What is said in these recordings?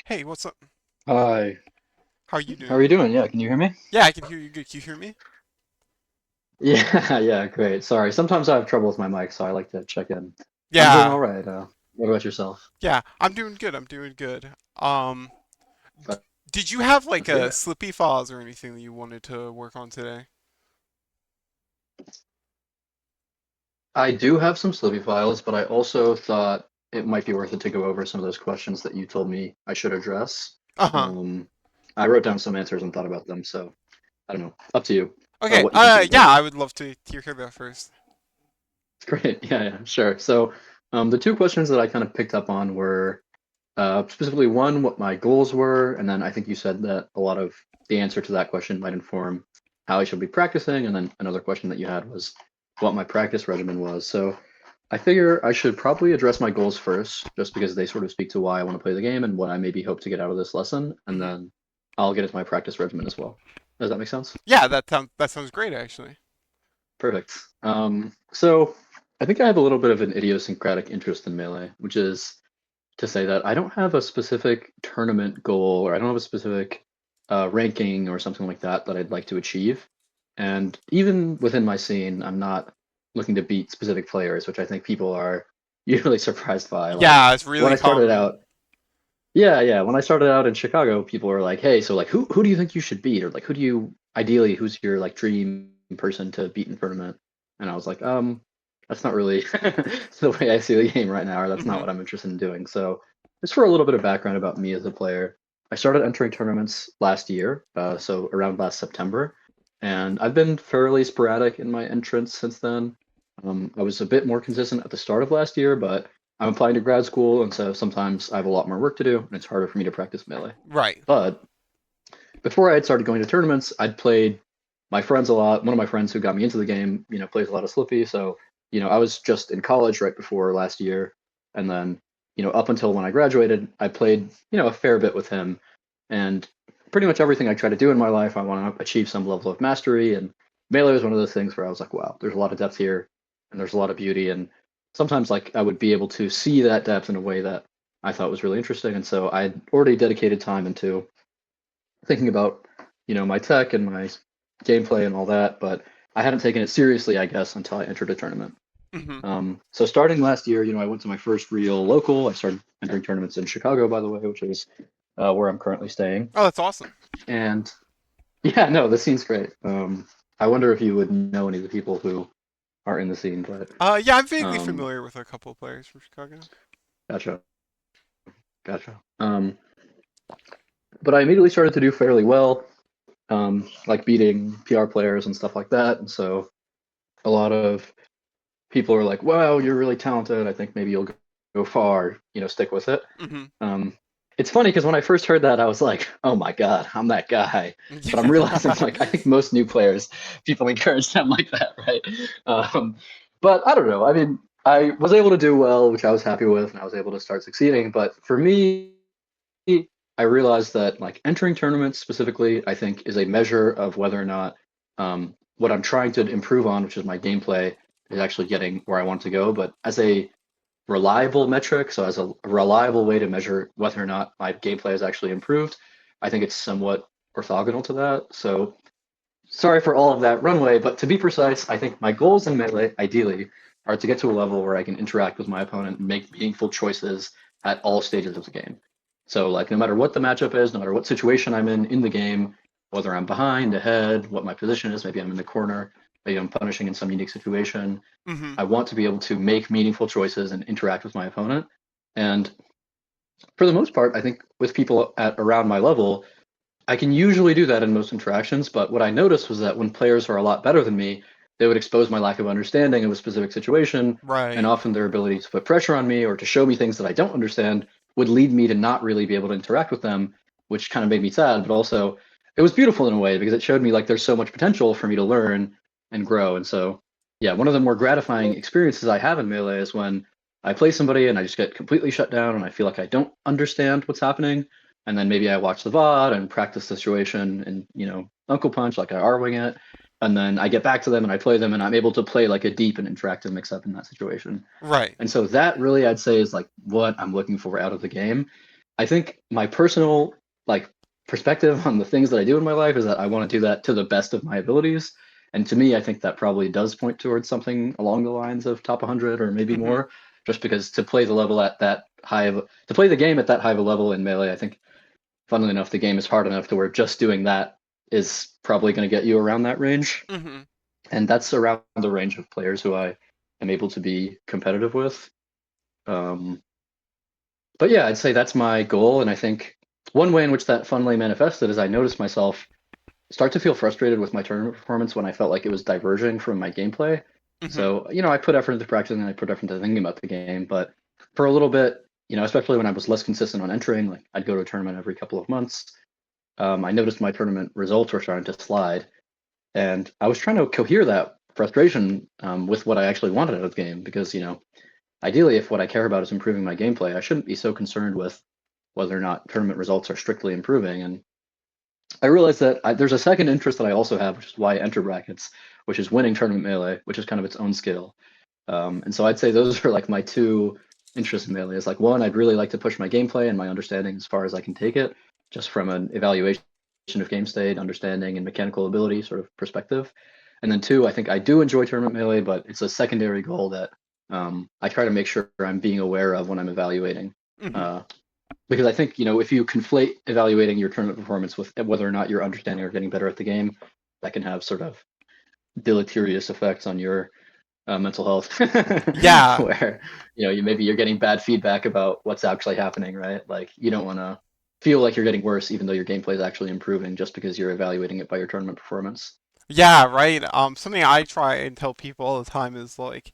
Hey, what's up? Hi, How are you how are doing? you doing? Yeah, can you hear me? Yeah, I can hear you good. Can you hear me? Yeah, yeah, great. Sorry, sometimes I have trouble with my mic, so I like to check in. I'm doing all Yeah, right. What about yourself? yeah, I'm doing good. I'm doing good. D Glad did you have like to hear a it. Slippy files or anything that you wanted to work on today? I do have some Slippy files, but I also thought it might be worth it to go over some of those questions that you told me I should address. Uh-huh. Um, I wrote down some answers and thought about them, so I don't know. Up to you. Okay. What you think would be Yeah, best. I would love to hear that first. Great. Yeah, yeah, sure. So, the two questions that I kind of picked up on were specifically one, what my goals were, and then I think you said that a lot of the answer to that question might inform how I should be practicing, and then another question that you had was what my practice regimen was. So I figure I should probably address my goals first, just because they sort of speak to why I want to play the game and what I maybe hope to get out of this lesson, and Hmm. then I'll get into my practice regimen as well. Does that make sense? Yeah, that sounds great actually. Perfect. So I think I have a little bit of an idiosyncratic interest in Melee, which is to say that I don't have a specific tournament goal or I don't have a specific ranking or something like that that I'd like to achieve. And even within my scene, I'm not looking to beat specific players, which I think people are usually surprised by. Like Yeah, it's when really I started common. out, yeah, yeah, when I started out in Chicago, people were like, "Hey, so like who do you think you should beat?" Or like who do you ideally who's your like dream person to beat in tournament? And I was like, that's not really the way I see the game right now, or that's not Hmm. what I'm interested in doing. So just for a little bit of background about me as a player, I started entering tournaments last year, so around last September, and I've been fairly sporadic in my entrance since then. I was a bit more consistent at the start of last year, but I'm applying to grad school, and so sometimes I have a lot more work to do, and it's harder for me to practice Melee. Right. But before I had started going to tournaments, I'd played my friends a lot. One of my friends who got me into the game, plays a lot of Slippy. So, I was just in college right before last year. And then, up until when I graduated, I played, a fair bit with him. And pretty much everything I try to do in my life, I want to achieve some level of mastery. And Melee was one of those things where I was like, wow, there's a lot of depth here and there's a lot of beauty. And sometimes, like, I would be able to see that depth in a way that I thought was really interesting. And so I'd already dedicated time into thinking about my tech and my gameplay and all that, but I hadn't taken it seriously, I guess, until I entered a tournament. Hmm. So starting last year, I went to my first real local. I started entering tournaments in Chicago, by the way, which is where I'm currently staying. Oh, that's awesome. And yeah, no, the scene's great. I wonder if you would know any of the people who are in the scene, but Yeah, I'm vaguely um, familiar with a couple of players from Chicago. gotcha, gotcha. But I immediately started to do fairly well, like beating PR players and stuff like that. And so a lot of people are like, "Wow, you're really talented. I think maybe you'll go far. Stick with it." Hmm. Um, it's funny because when I first heard that, I was like, "Oh my God, I'm that guy." But I'm realizing, Yeah. like, I think most new players, people encourage them like that, right? But I don't know. I mean, I was able to do well, which I was happy with, and I was able to start succeeding. But for me, I realized that like entering tournaments specifically, I think is a measure of whether or not what I'm trying to improve on, which is my gameplay, is actually getting where I want to go. But as a reliable metric, so as a reliable way to measure whether or not my gameplay has actually improved, I think it's somewhat orthogonal to that. So sorry for all of that runway, but to be precise, I think my goals in Melee, ideally, are to get to a level where I can interact with my opponent and make meaningful choices at all stages of the game. So, like, no matter what the matchup is, no matter what situation I'm in the game, whether I'm behind, ahead, what my position is, maybe I'm in the corner, maybe I'm punishing in some unique situation, Hmm. I want to be able to make meaningful choices and interact with my opponent. And for the most part, I think with people at around my level, I can usually do that in most interactions, but what I noticed was that when players are a lot better than me, they would expose my lack of understanding of a specific situation, and Right. often their ability to put pressure on me or to show me things that I don't understand would lead me to not really be able to interact with them, which kind of made me sad, but also it was beautiful in a way because it showed me like there's so much potential for me to learn and grow. And so, yeah, one of the more gratifying experiences I have in Melee is when I play somebody and I just get completely shut down and I feel like I don't understand what's happening, and then maybe I watch the VOD and practice the situation and Uncle Punch like I R-wing it, and then I get back to them and I play them and I'm able to play like a deep and interactive mix-up in that situation. Right. And so that really I'd say is like what I'm looking for out of the game. I think my personal like perspective on the things that I do in my life is that I want to do that to the best of my abilities. And to me, I think that probably does point towards something along the lines of top 100 or maybe Hmm. more, just because to play the level at that high of to play the game at that high of a level in Melee, I think funnily enough, the game is hard enough to where just doing that is probably going to get you around that range. Hmm. And that's around the range of players who I am able to be competitive with. Um, but yeah, I'd say that's my goal. And I think one way in which that funnily manifested is I noticed myself start to feel frustrated with my tournament performance when I felt like it was diverging from my gameplay. Hmm. So, I put effort into practicing and I put effort into thinking about the game. But for a little bit, especially when I was less consistent on entering, like I'd go to a tournament every couple of months. I noticed my tournament results were starting to slide. And I was trying to cohere that frustration with what I actually wanted out of the game because, ideally, if what I care about is improving my gameplay, I shouldn't be so concerned with whether or not tournament results are strictly improving. And I realized that there's a second interest that I also have, which is why I enter brackets, which is winning tournament melee, which is kind of its own skill. And so I'd say those are like my two interests in melee. Is like one, I'd really like to push my gameplay and my understanding as far as I can take it, just from an evaluation of game state, understanding, and mechanical ability sort of perspective. And then two, I think I do enjoy tournament melee, but it's a secondary goal that I try to make sure I'm being aware of when I'm evaluating. Hmm. Uh, because I think if you conflate evaluating your tournament performance with whether or not you're understanding or getting better at the game, that can have sort of deleterious effects on your mental health, Yeah. where maybe you're getting bad feedback about what's actually happening, right? Like you don't want to feel like you're getting worse, even though your gameplay is actually improving, just because you're evaluating it by your tournament performance. Yeah, right. Something I try and tell people all the time is like,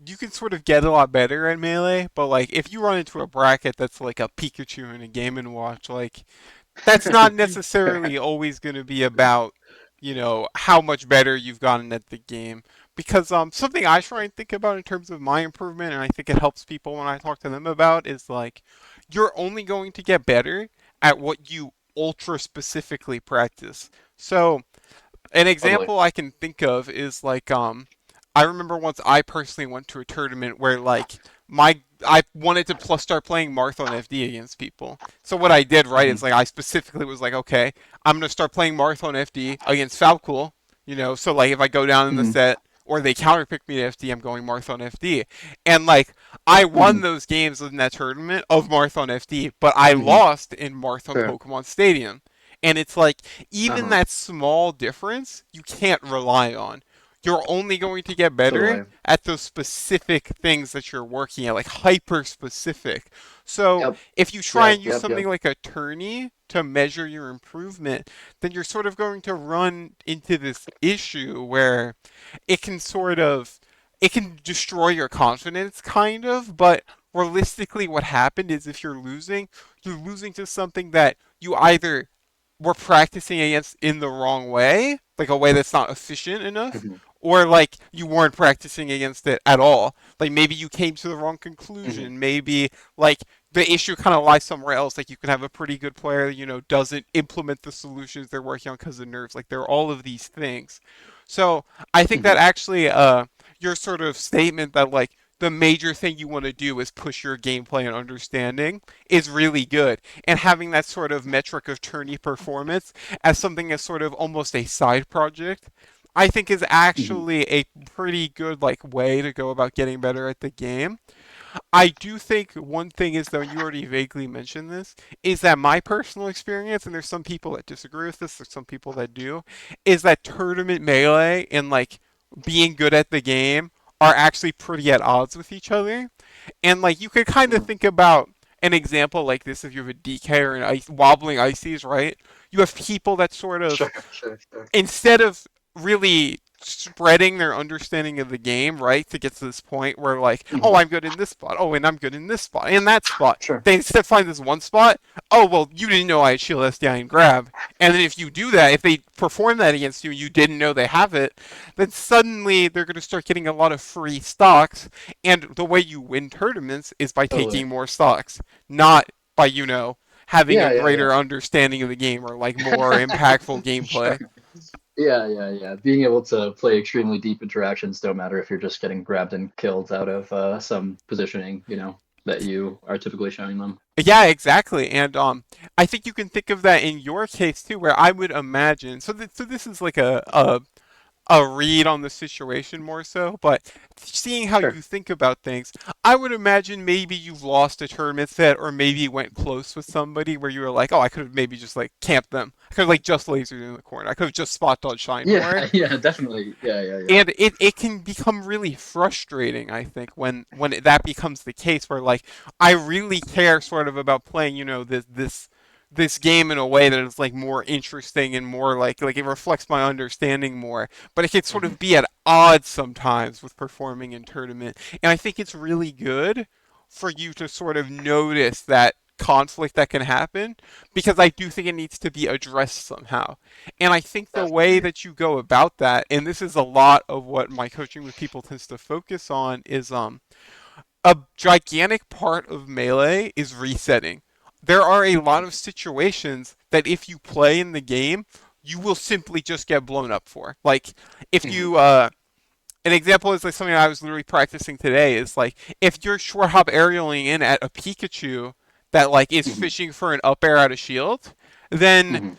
you can sort of get a lot better at melee, but like if you run into a bracket that's like a Pikachu in a Game and Watch, like that's not necessarily always going to be about, how much better you've gotten at the game. Because something I try and think about in terms of my improvement, and I think it helps people when I talk to them about, is like you're only going to get better at what you ultra specifically practice. So an Totally. example I can think of is like I remember once I personally went to a tournament where like my I wanted to start playing Marth on FD against people. So what I did, right, is Hmm. like I specifically was like, okay, I'm gonna start playing Marth on FD against Falco, so like if I go down in the Hmm. set or they counterpick me to FD, I'm going Marth on FD. And like I won Hmm. those games in that tournament of Marth on FD, but I Hmm. lost in Marth on Sure. Pokemon Stadium. And it's like even Uh-huh. that small difference you can't rely on. You're only going to get better Totally. at those specific things that you're working at, like hyper specific. So Yep. if you try Yep. and use Yep. something Yep. like a tourney to measure your improvement, then you're sort of going to run into this issue where it can sort of it can destroy your confidence kind of, but realistically what happened is if you're losing to something that you either were practicing against in the wrong way, like a way that's not efficient enough, Hmm. or like you weren't practicing against it at all. Like maybe you came to the wrong Hmm. conclusion. Maybe like the issue kind of lies somewhere else. Like you can have a pretty good player, doesn't implement the solutions they're working on because of nerves. Like there are all of these things. So I think that Hmm. actually, your sort of statement that like the major thing you want to do is push your gameplay and understanding is really good. And having that sort of metric of tourney performance as something as sort of almost a side project, I think is Hmm. actually a pretty good like way to go about getting better at the game. I do think one thing is though, and you already vaguely mentioned this, is that my personal experience, and there's some people that disagree with this, there's some people that do, is that tournament melee and like being good at the game are actually pretty at odds with each other. And like you could kind of Hmm. think about an example like this if you have a DK or an wobbling ices, right? You have people that sort of Sure. Sure. Sure. instead of really spreading their understanding of the game, right, to get to this point where like, oh, Hmm. I'm good in this spot, oh, and I'm good in this spot, and that spot. Sure. They instead find this one spot. Oh, well, you didn't know I had shield SDI and grab. And then if you do that, if they perform that against you, and you didn't know they have it, then suddenly they're going to start getting a lot of free stocks. And the way you win tournaments is by Totally. taking more stocks, not by having a Yeah. Yeah. greater understanding of the game or like more impactful Sure. gameplay. Yeah, yeah, yeah. Being able to play extremely deep interactions don't matter if you're just getting grabbed and killed out of some positioning. that you are typically showing them. Yeah, exactly. And I think you can think of that in your case too, where I would imagine. So this is like a read on the situation more so, but seeing how you Sure. think about things, I would imagine maybe you've lost a tournament set or maybe went close with somebody where you were like, oh, I could have maybe just like camped them. I could have like just lasered in the corner. I could have just spot dodged shine Yeah, more. yeah, definitely. Yeah, yeah, yeah. And it can become really frustrating, I think, when that becomes the case where like I really care sort of about playing, this game in a way that is like more interesting and more like it reflects my understanding more. But it can sort Hmm. of be at odds sometimes with performing in tournament. And I think it's really good for you to sort of notice that conflict that can happen because I do think it needs to be addressed somehow. And I think the way Definitely. that you go about that, and this is a lot of what my coaching with people tends to focus on, is a gigantic part of Melee is resetting. There are a lot of situations that if you play in the game, you will simply just get blown up for. Like if Hmm. you an example is like something I was literally practicing today is like if you're short hop aerialing in at a Pikachu that like is Hmm. fishing for an up air out of shield, then Hmm.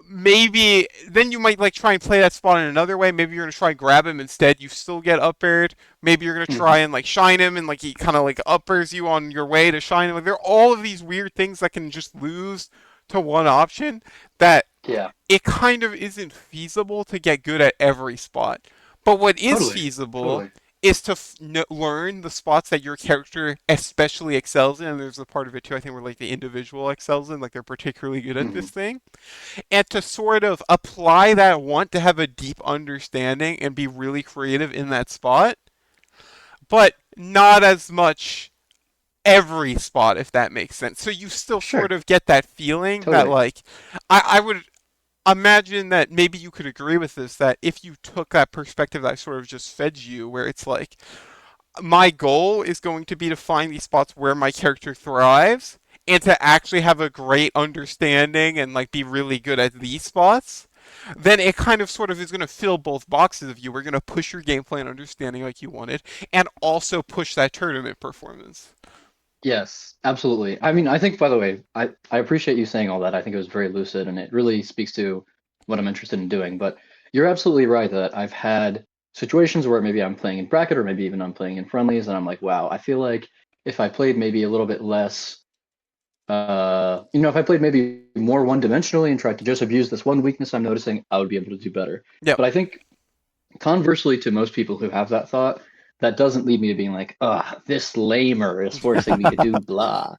maybe then you might like try and play that spot in another way. Maybe you're gonna try and grab him instead. You still get up aired. Maybe you're gonna try Hmm. and like shine him and like he kind of like up airs you on your way to shine him. Like there are all of these weird things that can just lose to one option that Yeah, it kind of isn't feasible to get good at every spot. But what is totally, feasible totally. is to learn the spots that your character especially excels in. And there's a part of it too, I think, where like the individual excels in, like they're particularly good at Hmm. this thing and to sort of apply that want to have a deep understanding and be really creative in that spot, but not as much every spot, if that makes sense. So you still sort Sure, of get that feeling that, totally. like, I would imagine that maybe you could agree with this that if you took that perspective that I sort of just fed you, where it's like, my goal is going to be to find these spots where my character thrives and to actually have a great understanding and like be really good at these spots, then it kind of sort of is going to fill both boxes of you. We're going to push your gameplay and understanding like you wanted and also push that tournament performance. Yes, absolutely. I mean, I think, by the way, I appreciate you saying all that. I think it was very lucid and it really speaks to what I'm interested in doing. But you're absolutely right that I've had situations where maybe I'm playing in bracket or maybe even I'm playing in friendlies and I'm like, wow, I feel like if I played maybe a little bit less, if I played maybe more one-dimensionally and tried to just abuse this one weakness I'm noticing, I would be able to do better. Yep. But I think conversely to most people who have that thought, that doesn't lead me to being like, this lamer is forcing me to do blah.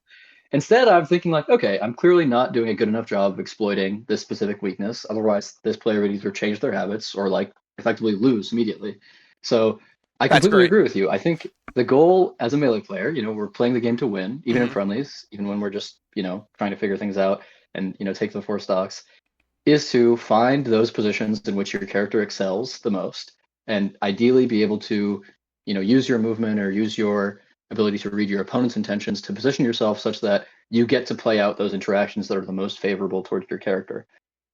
Instead, I'm thinking like, okay, I'm clearly not doing a good enough job of exploiting this specific weakness. Otherwise, this player would either change their habits or like effectively lose immediately. So I That's completely great. agree with you. I think the goal as a melee player, we're playing the game to win, even in Hmm. friendlies, even when we're just, trying to figure things out and, take the four stocks, is to find those positions in which your character excels the most and ideally be able to use your movement or use your ability to read your opponent's intentions to position yourself such that you get to play out those interactions that are the most favorable towards your character.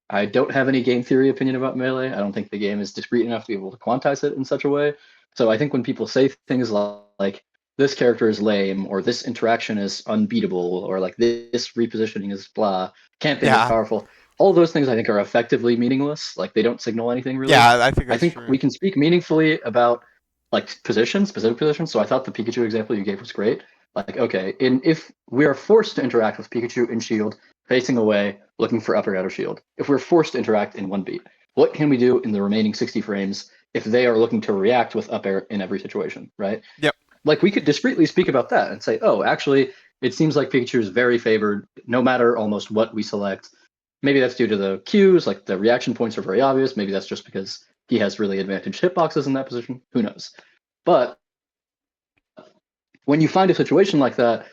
I don't have any game theory opinion about melee. I don't think the game is discrete enough to be able to quantize it in such a way. So I think when people say things like this character is lame or this interaction is unbeatable or like this repositioning is blah, camping is Yeah. powerful, all those things I think are effectively meaningless. Like they don't signal anything really. Yeah, I think I that's think true. we can speak meaningfully about like positions, specific positions. So I thought the Pikachu example you gave was great. Like, okay, if we are forced to interact with Pikachu in Shield, facing away, looking for upper outer shield. If we're forced to interact in one beat, what can we do in the remaining 60 frames if they are looking to react with up air in every situation, right? Yep. Like we could discreetly speak about that and say, oh, actually, it seems like Pikachu is very favored no matter almost what we select. Maybe that's due to the cues, like the reaction points are very obvious. Maybe that's just because he has really advantaged hitboxes in that position. Who knows? But when you find a situation like that,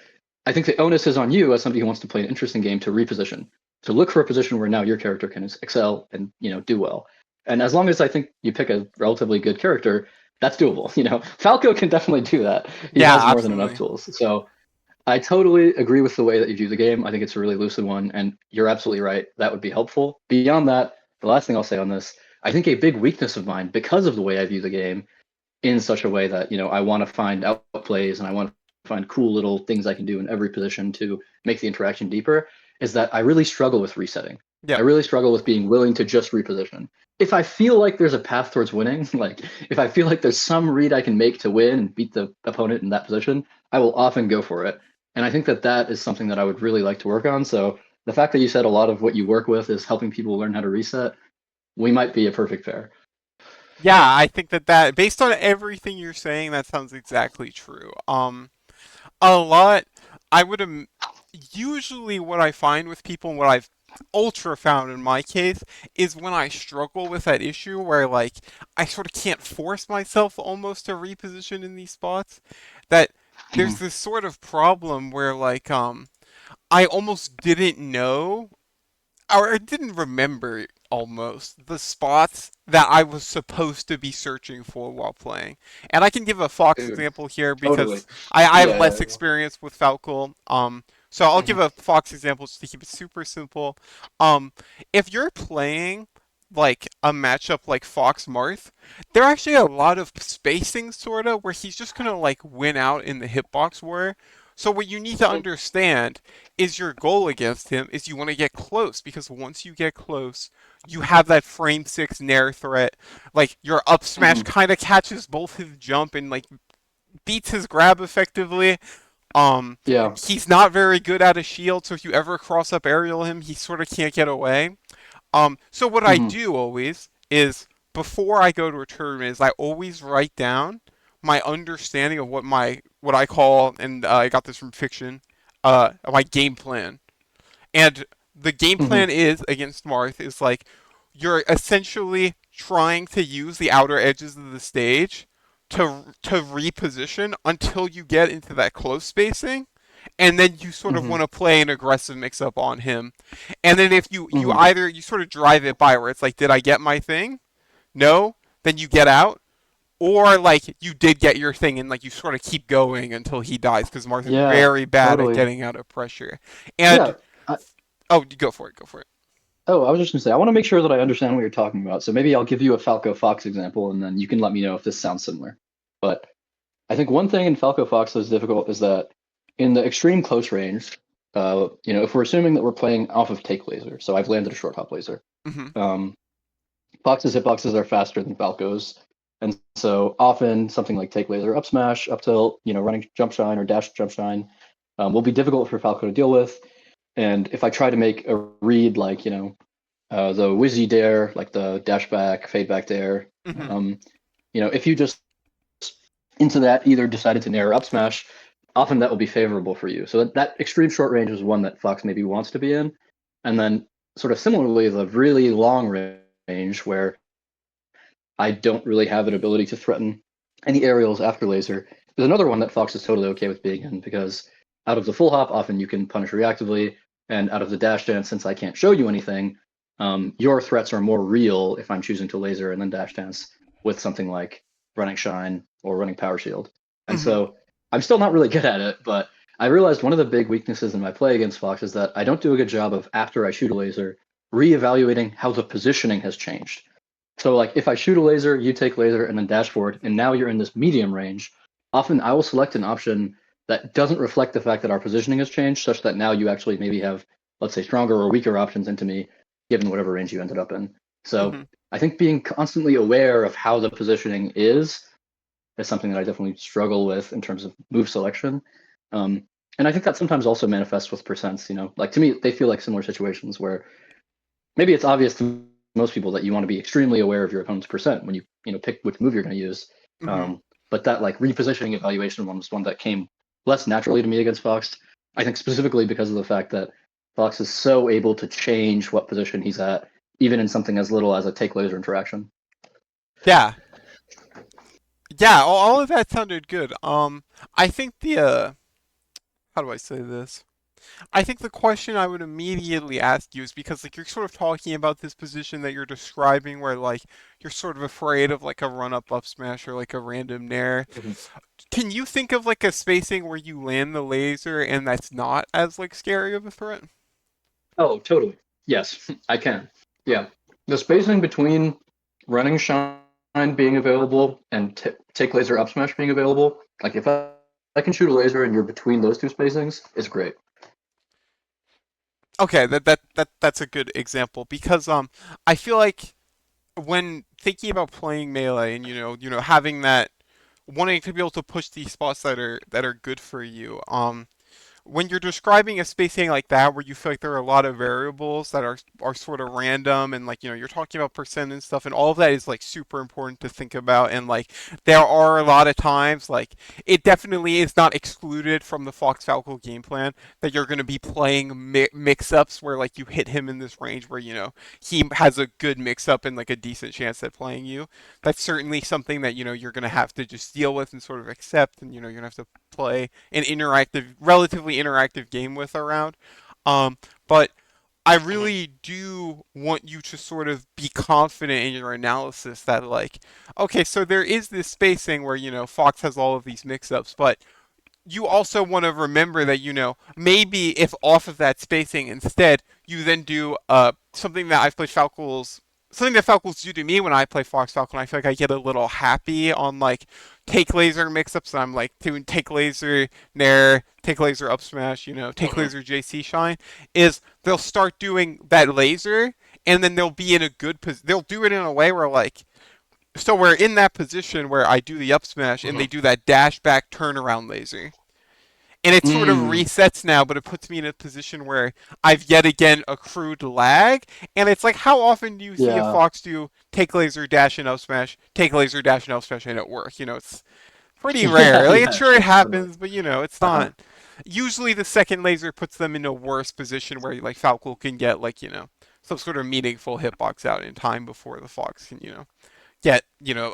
I think the onus is on you as somebody who wants to play an interesting game to reposition, to look for a position where now your character can excel and do well. And as long as I think you pick a relatively good character, that's doable. Falco can definitely do that. He Yeah, has more than enough absolutely. tools. So I totally agree with the way that you view the game. I think it's a really lucid one, and you're absolutely right. That would be helpful. Beyond that, the last thing I'll say on this, I think a big weakness of mine, because of the way I view the game, in such a way that I want to find outplays and I want find cool little things I can do in every position to make the interaction deeper, is that I really struggle with resetting. I Yep. really struggle with being willing to just reposition. If I feel like there's a path towards winning, like if I feel like there's some read I can make to win and beat the opponent in that position, I will often go for it. And I think that that is something that I would really like to work on. So the fact that you said a lot of what you work with is helping people learn how to reset, we might be a perfect pair. Yeah, I think that based on everything you're saying, that sounds exactly true. A lot, I would usually what I find with people and what I've ultra found in my case is when I struggle with that issue where like I sort of can't force myself almost to reposition in these spots, that there's Mhm. this sort of problem where like I almost didn't know or I didn't remember almost the spots that I was supposed to be searching for while playing. And I can give a Fox Dude, example here totally. because I have Yeah, less yeah, experience with Falco. So I'll give yeah. a Fox example just to keep it super simple. Um, if you're playing like a matchup like Fox Marth, there are actually a lot of spacing sorta where he's just gonna like win out in the hitbox war. So what you need to Mhm. understand is your goal against him is you want to get close because once you get close, you have that frame six nair threat. Like your up smash Mhm. kind of catches both his jump and like beats his grab effectively. Yeah. He's not very good at a shield, so if you ever cross up aerial him, he sort of can't get away. So what I Mhm. do always is before I go to a tournament is I always write down my understanding of what I call, and I got this from fiction, my game plan. And the game Mhm. plan is against Marth is like you're essentially trying to use the outer edges of the stage to reposition until you get into that close spacing, and then you sort of Mhm. want to play an aggressive mix up on him. And then if you Mhm. either you sort of drive it by where it's like, did I get my thing? No, then you get out. Or like you did get your thing and like you sort of keep going until he dies because Marth is Yeah, very bad at totally. getting out of pressure. Yeah. And I, oh, go for it, go for it. oh, I was just gonna say, I want to make sure that I understand what you're talking about. So maybe I'll give you a Falco Fox example, and then you can let me know if this sounds similar. But I think one thing in Falco Fox that's difficult is that in the extreme close range, if we're assuming that we're playing off of take laser, so I've landed a short hop laser. Hmm. Um, Fox's hitboxes are faster than Falco's, and so often something like take laser, up smash, up tilt, running jump shine or dash jump shine, will be difficult for Falco to deal with. And if I try to make a read like the Wizzy dare, like the dash back, fade back dare, Hmm. um, if you just into that either decided to nair or up smash, often that will be favorable for you. So that extreme short range is one that Fox maybe wants to be in. And then sort of similarly, the really long range where I don't really have an ability to threaten any aerials after laser is another one that Fox is totally okay with being in because out of the full hop, often you can punish reactively, and out of the dash dance, since I can't show you anything, your threats are more real if I'm choosing to laser and then dash dance with something like running shine or running power shield. And Hmm. so I'm still not really good at it, but I realized one of the big weaknesses in my play against Fox is that I don't do a good job of after I shoot a laser reevaluating how the positioning has changed. So like if I shoot a laser, you take laser and then dash forward, and now you're in this medium range, often I will select an option that doesn't reflect the fact that our positioning has changed, such that now you actually maybe have, let's say, stronger or weaker options into me, given whatever range you ended up in. So Hmm. I think being constantly aware of how the positioning is something that I definitely struggle with in terms of move selection. Um, and I think that sometimes also manifests with percents, like to me, they feel like similar situations where maybe it's obvious to most people that you want to be extremely aware of your opponent's percent when you pick which move you're going to use. Hmm. But that like repositioning evaluation one was one that came less naturally to me against Fox. I think specifically because of the fact that Fox is so able to change what position he's at, even in something as little as a take laser interaction. Yeah, yeah. All of that sounded good. I think the how do I say this? I think the question I would immediately ask you is because like you're sort of talking about this position that you're describing where like you're sort of afraid of like a run up smash or like a random nair. Mhm. Can you think of like a spacing where you land the laser and that's not as like scary of a threat? Oh, totally. Yes, I can. Yeah. The spacing between running shine being available and take laser up smash being available, like if I can shoot a laser and you're between those two spacings, it's great. Okay, that's a good example because I feel like when thinking about playing melee and having that wanting to be able to push these spots that are good for you, when you're describing a spacing like that where you feel like there are a lot of variables that are sort of random and like you're talking about percent and stuff and all of that is like super important to think about and like there are a lot of times like it definitely is not excluded from the Fox Falco game plan that you're going to be playing mix-ups where like you hit him in this range where he has a good mix-up and like a decent chance at playing you. That's certainly something that you're going to have to just deal with and sort of accept and you're going to have to play an interactive, relatively interactive game with around. But I Mhm. really do want you to sort of be confident in your analysis that like, okay, so there is this spacing where Fox has all of these mix-ups, but you also want to remember that maybe if off of that spacing instead you then do something that I've played Falcons something that Falcons do to me when I play Fox Falcon. I feel like I get a little happy on like take laser mix-ups. I'm like doing take laser nair, take laser up smash, take Mhm. laser JC shine. Is they'll start doing that laser and then they'll be in a good position. They'll do it in a way where like so we're in that position where I do the up smash and they Mhm. do that dash back turnaround laser and it sort of Mm, resets now, but it puts me in a position where I've yet again accrued lag. And it's like, how often do you see a yeah. Fox do take laser dash and up smash, take laser dash and up smash, and it work? It's pretty Yeah, rare. Like, it's yeah, sure it totally. happens, but it's Uh-huh. not. Usually, the second laser puts them in a worse position where like Falco can get like some sort of meaningful hitbox out in time before the Fox can get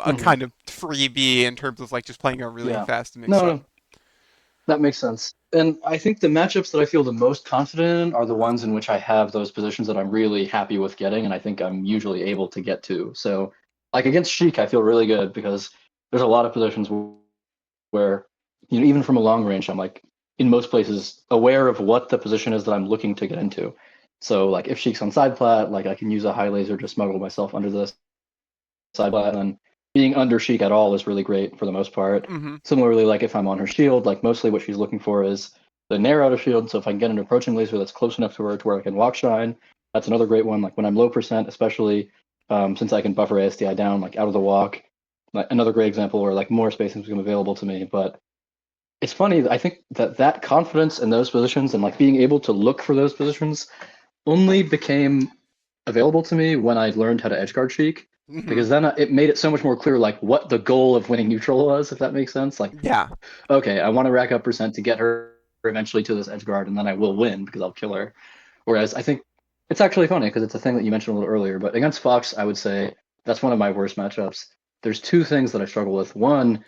a Mhm. kind of freebie in terms of like just playing a really Yeah. fast mix No, up. no, that makes sense. And I think the matchups that I feel the most confident in are the ones in which I have those positions that I'm really happy with getting, and I think I'm usually able to get to. So, like against Sheik, I feel really good because there's a lot of positions where, even from a long range, I'm like in most places aware of what the position is that I'm looking to get into. So, like if Sheik's on side plat, like I can use a high laser to smuggle myself under this side plat, and being under Sheik at all is really great for the most part. Mm-hmm. Similarly, like if I'm on her shield, like mostly what she's looking for is the nair out of shield. So if I can get an approaching laser that's close enough to her to where I can walk shine, that's another great one. Like when I'm low percent, especially since I can buffer ASDI down, like out of the walk. Like another great example where like more spacing become available to me. But it's funny. I think that confidence in those positions and like being able to look for those positions only became available to me when I learned how to edgeguard Sheik, Mm-hmm. because then it made it so much more clear like what the goal of winning neutral was, if that makes sense. Like, Yeah. okay, I want to rack up percent to get her eventually to this edgeguard, and then I will win because I'll kill her. Whereas I think it's actually funny because it's a thing that you mentioned a little earlier, but against Fox, I would say that's one of my worst matchups. There's two things that I struggle with. One,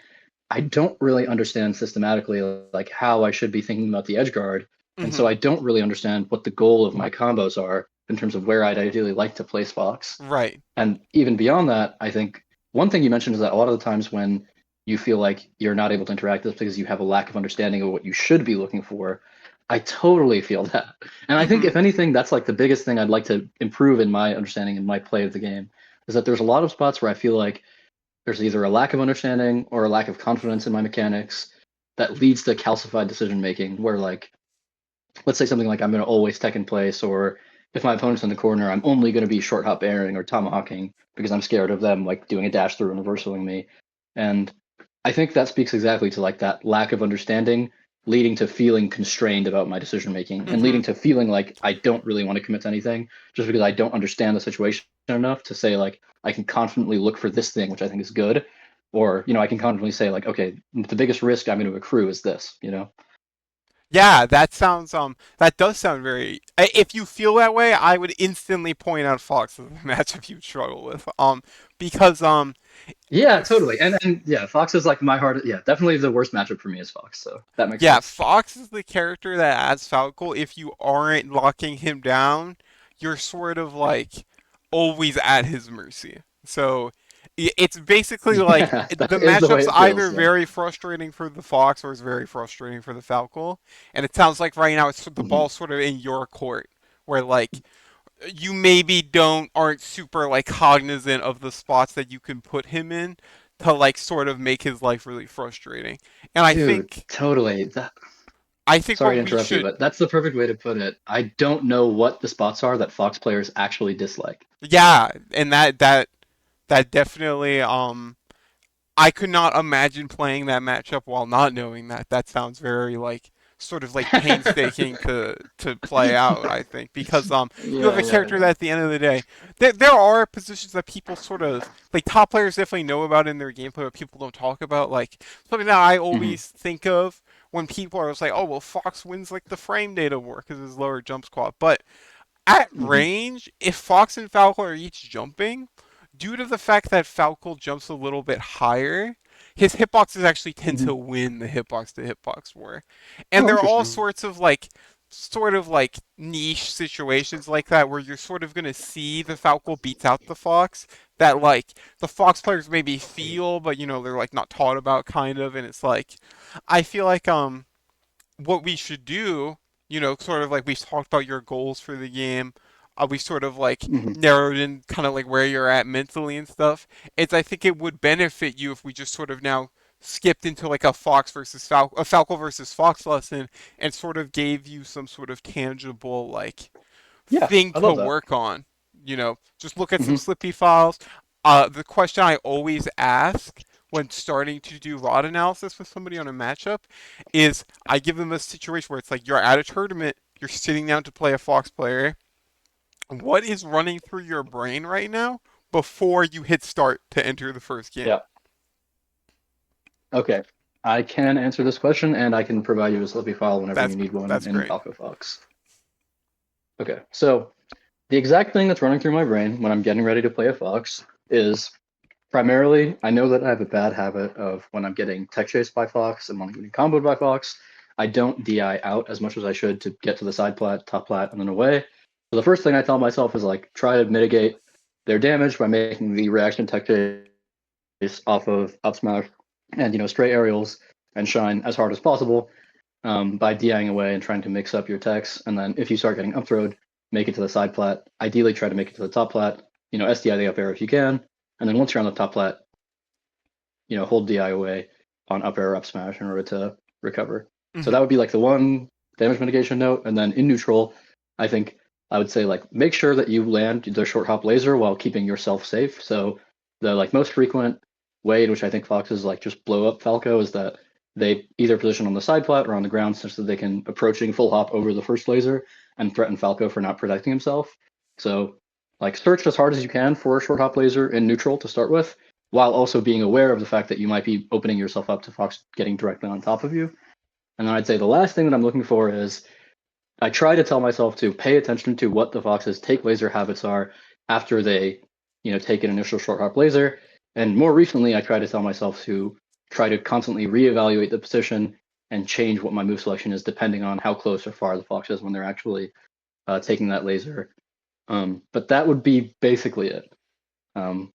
I don't really understand systematically like how I should be thinking about the edge guard, and so Mm-hmm. I don't really understand what the goal of my combos are in terms of where I'd ideally like to place Fox. Right. And even beyond that, I think one thing you mentioned is that a lot of the times when you feel like you're not able to interact with because you have a lack of understanding of what you should be looking for. I totally feel that. And I think Mm-hmm. if anything, that's like the biggest thing I'd like to improve in my understanding and my play of the game is that there's a lot of spots where I feel like there's either a lack of understanding or a lack of confidence in my mechanics that leads to calcified decision making where like let's say something like I'm going to always tech in place, or if my opponent's in the corner I'm only going to be short hop airing or tomahawking because I'm scared of them like doing a dash through and reversaling me. And I think that speaks exactly to like that lack of understanding leading to feeling constrained about my decision making and Mm-hmm. leading to feeling like I don't really want to commit to anything just because I don't understand the situation enough to say like I can confidently look for this thing which I think is good, or I can confidently say like okay, the biggest risk I'm going to accrue is this. Yeah, that does sound very. If you feel that way, I would instantly point out Fox as a matchup you'd struggle with. Because Yeah, totally. And f- and yeah, Fox is like my heart. Yeah, definitely the worst matchup for me is Fox. So that makes yeah, sense. Fox is the character that adds Falco. If you aren't locking him down, you're sort of like always at his mercy. So it's basically like Yeah, that the is the way matchup's it either feels. Yeah. very frustrating for the Fox or it's very frustrating for the Falco. And it sounds like right now it's the Hmm. ball's sort of in your court, where like you maybe aren't super like cognizant of the spots that you can put him in to like sort of make his life really frustrating. And Dude, totally. I think Sorry to what we interrupt you, should but that's the perfect way to put it. I don't know what the spots are that Fox players actually dislike. yeah, and that definitely I could not imagine playing that matchup while not knowing that. That sounds very like sort of like painstaking to play out, I think, because you have Yeah, a yeah, character yeah. that at the end of the day, there are positions that people sort of like top players definitely know about in their gameplay, but people don't talk about. Like something that I Hmm. always think of when people are just like, oh well, Fox wins like the frame data war because his lower jump squat, but at Hmm. range, if Fox and Falco are each jumping, due to the fact that Falco jumps a little bit higher, his hitboxes actually tend Hmm. to win the hitbox to hitbox war. And Oh, there are all interesting. sorts of like sort of like niche situations like that where you're sort of going to see the Falco beats out the Fox that like the Fox players maybe feel but they're like not taught about kind of, and it's like I feel like what we should do, sort of like we've talked about your goals for the game. We sort of like Hmm. narrowed in kind of like where you're at mentally and stuff. It's I think it would benefit you if we just sort of now skipped into like a a Falco versus Fox lesson and sort of gave you some sort of tangible like Yeah, thing I to love that. work on. Just look at some Hmm. Slippy files. The question I always ask when starting to do rod analysis with somebody on a matchup is I give them a situation where it's like you're at a tournament, you're sitting down to play a Fox player. What is running through your brain right now before you hit start to enter the first game? Yeah. Okay. I can answer this question, and I can provide you a Slippy file whenever you That's need one that's in great. Falco Fox. Okay. So the exact thing that's running through my brain when I'm getting ready to play a Fox is primarily, I know that I have a bad habit of when I'm getting tech chased by Fox and when I'm getting comboed by Fox, I don't DI out as much as I should to get to the side plat, top plat, and then away. So the first thing I tell myself is like try to mitigate their damage by making the reaction tech chase off of up smash and straight aerials and shine as hard as possible by DIing away and trying to mix up your techs. And then if you start getting up throwed, make it to the side plat. Ideally, try to make it to the top plat. SDI the up air if you can. And then once you're on the top plat, hold DI away on up air or up smash in order to recover. So Hmm. that would be like the one damage mitigation note. And then in neutral, I think I would say like make sure that you land the short hop laser while keeping yourself safe. So the like most frequent way in which I think foxes like just blow up Falco is that they either position on the side plat or on the ground such that they can approaching full hop over the first laser and threaten Falco for not protecting himself. So like search as hard as you can for a short hop laser in neutral to start with, while also being aware of the fact that you might be opening yourself up to Fox getting directly on top of you. And then I'd say the last thing that I'm looking for is I try to tell myself to pay attention to what the Fox's take laser habits are after they, take an initial short hop laser. And more recently, I try to tell myself to try to constantly reevaluate the position and change what my move selection is depending on how close or far the Fox is when they're actually taking that laser. But that would be basically it. Um,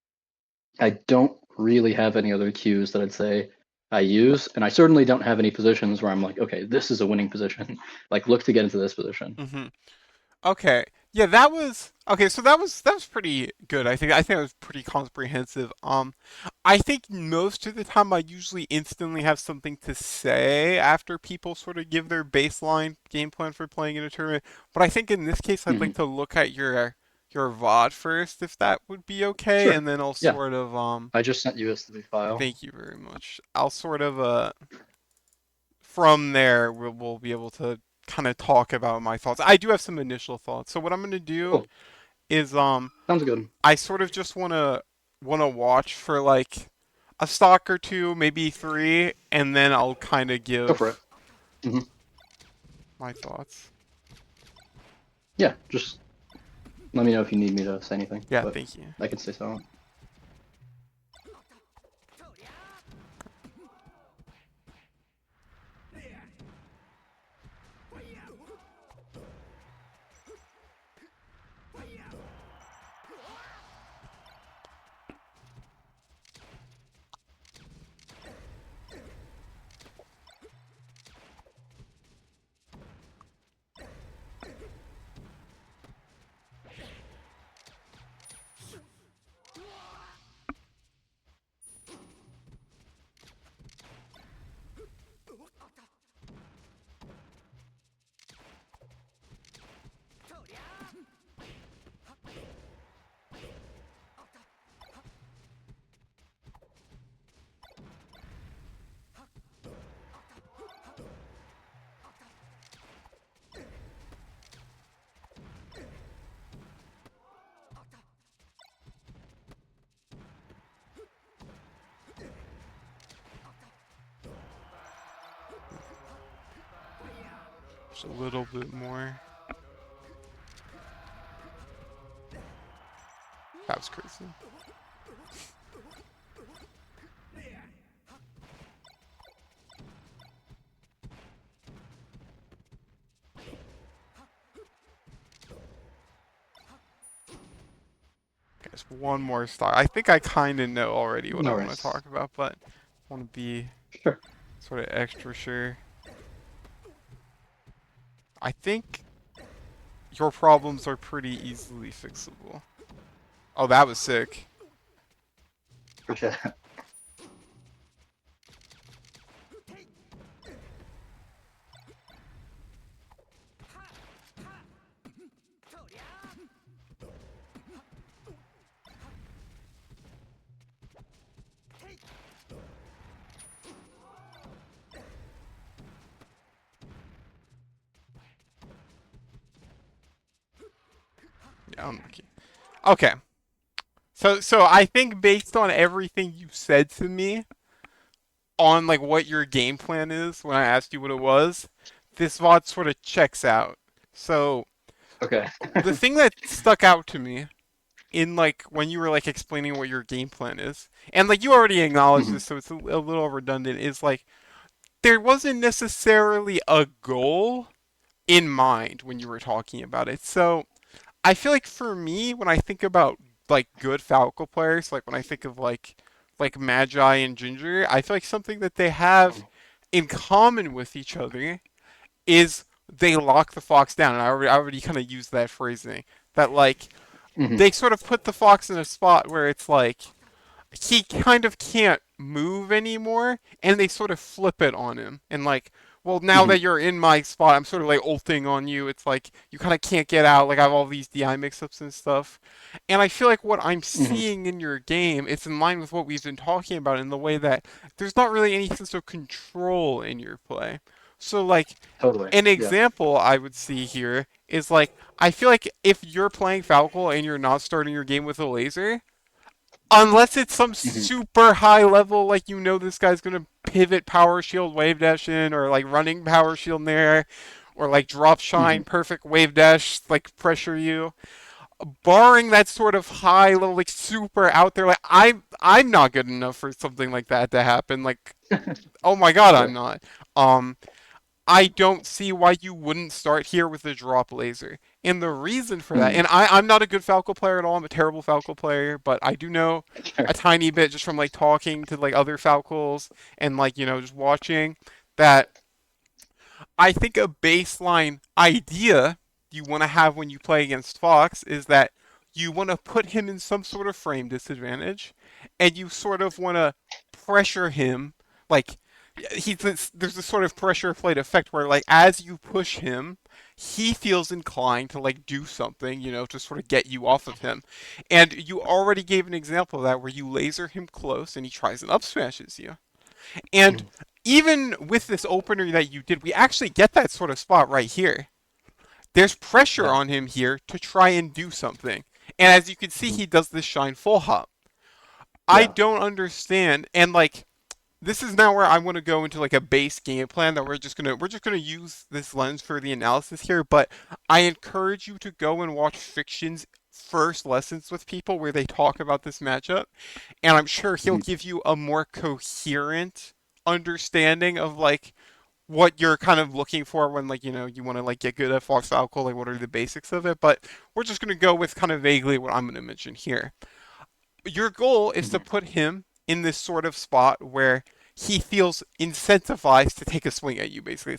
I don't really have any other cues that I'd say I use, and I certainly don't have any positions where I'm like, okay, this is a winning position. Like, look to get into this position. Hmm. Okay. Yeah, that was okay, so that was pretty good. I think it was pretty comprehensive. I think most of the time I usually instantly have something to say after people sort of give their baseline game plan for playing in a tournament. But I think in this case I'd Hmm. like to look at your VOD first if that would be okay, Sure. and then I'll Yeah, sort of I just sent you a the file. thank you very much. I'll sort of from there we'll be able to kind of talk about my thoughts. I do have some initial thoughts. So what I'm going to do Cool. is Sounds good. I sort of just want to watch for like a stock or two, maybe three, and then I'll kind of Go for it. give Hmm. my thoughts. Yeah, just let me know if you need me to say anything, Yeah, but thank you. I can stay silent. Just a little bit more. That was crazy. Guys, one more star. I think I kind of know already what I No want to worries. talk about, but I want to be Sure. sort of extra sure. I think your problems are pretty easily fixable. Oh, that was sick. Appreciate it. Yeah, unlucky. Okay. So I think based on everything you said to me on like what your game plan is when I asked you what it was, this VOD sort of checks out. So Okay. the thing that stuck out to me in like when you were like explaining what your game plan is, and like you already acknowledged Mhm. this, so it's a little redundant, is like there wasn't necessarily a goal in mind when you were talking about it. So I feel like for me, when I think about like good Falco players, like when I think of like Magi and Ginger, I feel like something that they have in common with each other is they lock the fox down. And I already kind of used that phrasing. That like Mhm. they sort of put the fox in a spot where it's like he kind of can't move anymore, and they sort of flip it on him. And like, well, now that Mhm. you're in my spot, I'm sort of like ulting on you. It's like you kind of can't get out. Like I have all these DI mix-ups and stuff. And I feel like what I'm Mhm. seeing in your game, it's in line with what we've been talking about in the way that there's not really any sense of control in your play. So like Totally. an Yeah. example I would see here is like I feel like if you're playing Falco and you're not starting your game with a laser, unless it's some Mhm. super high level, like you know this guy's gonna pivot power shield wave dash in, or like running power shield in there, or like drop shine Mhm. perfect wave dash like pressure you. Barring that sort of high level, like super out there, like I'm not good enough for something like that to happen. Like oh my god, I'm Sure. not. Um, I don't see why you wouldn't start here with a drop laser. And the reason for that, Mhm. and I'm not a good Falco player at all, I'm a terrible Falco player, but I do know Sure. a tiny bit just from like talking to like other Falcos and like, just watching that I think a baseline idea you want to have when you play against Fox is that you want to put him in some sort of frame disadvantage and you sort of want to pressure him like there's this sort of pressure plate effect where like as you push him he feels inclined to like do something to sort of get you off of him, and you already gave an example of that where you laser him close and he tries and up smashes you. And Mhm. even with this opener that you did, we actually get that sort of spot right here. There's pressure Yeah. on him here to try and do something. And as you can see, Mhm. he does this shine full hop. I Yeah. don't understand. And like, this is now where I want to go into like a base game plan that we're just gonna use this lens for the analysis here, but I encourage you to go and watch Fiction's first lessons with people where they talk about this matchup, and I'm sure he'll Mhm. give you a more coherent understanding of like what you're kind of looking for when like you want to like get good at Fox Falco, like what are the basics of it. But we're just gonna go with kind of vaguely what I'm gonna mention here. Your goal is to Mhm. put him in this sort of spot where he feels incentivized to take a swing at you. Basically,